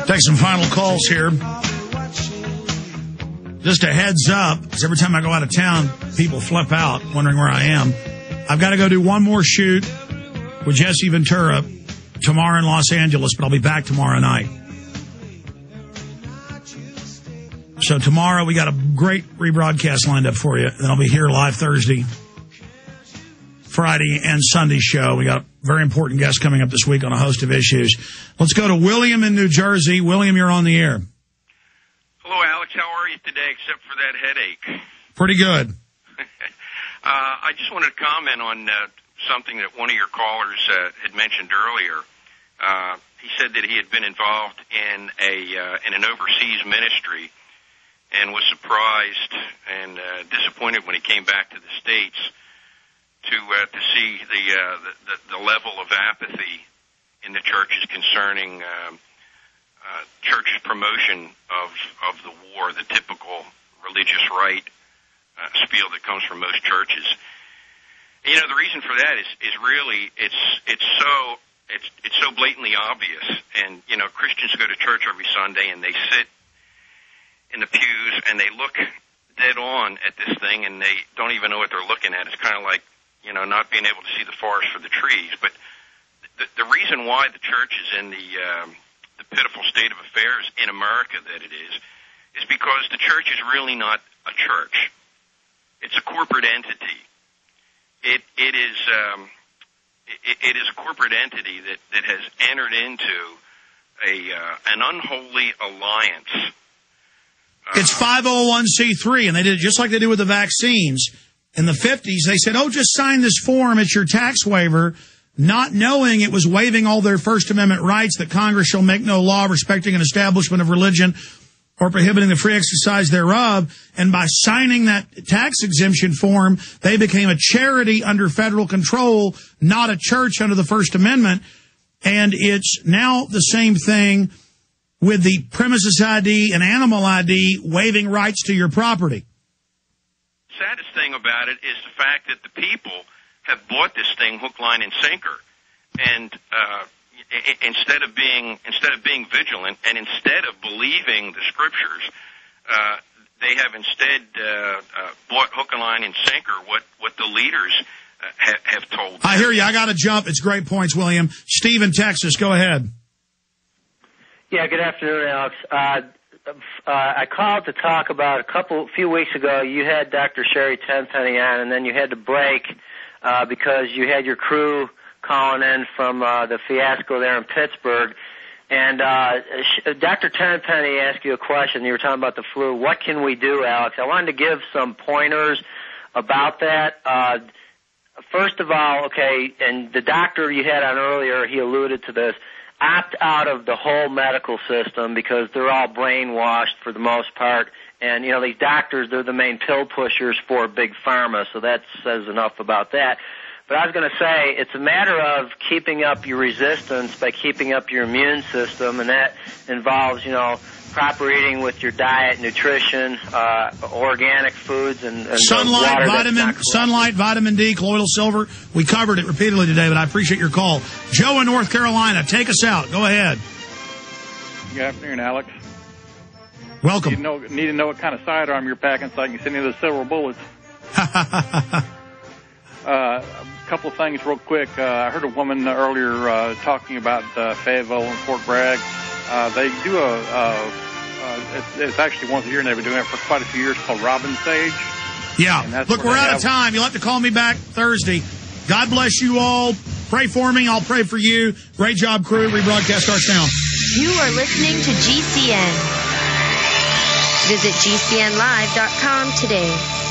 Take some final calls here. Just a heads up, because every time I go out of town, people flip out wondering where I am. I've got to go do one more shoot with Jesse Ventura tomorrow in Los Angeles, but I'll be back tomorrow night. So tomorrow we got a great rebroadcast lined up for you. Then I'll be here live Thursday, Friday, and Sunday show. We got a very important guest coming up this week on a host of issues. Let's go to William in New Jersey. William, you're on the air. Hello, Alex. How are you today, except for that headache? Pretty good. I just wanted to comment on something that one of your callers had mentioned earlier. He said that he had been involved in an overseas ministry and was surprised and disappointed when he came back to the States to see the level of apathy in the churches concerning church promotion of the war, the typical religious right spiel that comes from most churches. You know, the reason for that is really it's so blatantly obvious. And you know, Christians go to church every Sunday and they sit in the pews and they look dead on at this thing and they don't even know what they're looking at. It's kind of like, you know, not being able to see the forest for the trees. But the reason why the church is in the pitiful state of affairs in America that it is because the church is really not a church. It's a corporate entity. It is a corporate entity that has entered into an unholy alliance. It's 501c3, and they did it just like they do with the vaccines. In the 50s, they said, oh, just sign this form. It's your tax waiver, not knowing it was waiving all their First Amendment rights that Congress shall make no law respecting an establishment of religion or prohibiting the free exercise thereof. And by signing that tax exemption form, they became a charity under federal control, not a church under the First Amendment. And it's now the same thing with the premises ID and animal ID waiving rights to your property. Saddest thing about it is the fact that the people have bought this thing hook, line, and sinker, and instead of being vigilant and instead of believing the scriptures, they have instead bought hook, and line, and sinker what the leaders have told them. I hear you. I got to jump. It's great points, William. Steve in Texas, go ahead. Yeah, good afternoon, Alex. I called to talk about a few weeks ago. You had Dr. Sherry Tenpenny on, and then you had to break because you had your crew calling in from the fiasco there in Pittsburgh. And Dr. Tenpenny asked you a question. You were talking about the flu. What can we do, Alex? I wanted to give some pointers about that. First of all, okay, and the doctor you had on earlier, he alluded to this. Opt out of the whole medical system because they're all brainwashed for the most part. And, you know, these doctors, they're the main pill pushers for Big Pharma, so that says enough about that. But I was going to say it's a matter of keeping up your resistance by keeping up your immune system, and that involves, you know, proper eating with your diet, nutrition, organic foods, and sunlight, vitamin D, colloidal silver. We covered it repeatedly today, but I appreciate your call. Joe in North Carolina, take us out. Go ahead. Good afternoon, Alex. Welcome. Need to know what kind of sidearm you're packing so I can send you the silver bullets. A couple of things real quick. I heard a woman earlier talking about Fayetteville and Fort Bragg. They do it's actually once a year, and they've been doing it for quite a few years, called Robin Sage. Yeah. Look, we're out of time. You'll have to call me back Thursday. God bless you all. Pray for me. I'll pray for you. Great job, crew. Rebroadcast starts now. You are listening to GCN. Visit GCNlive.com today.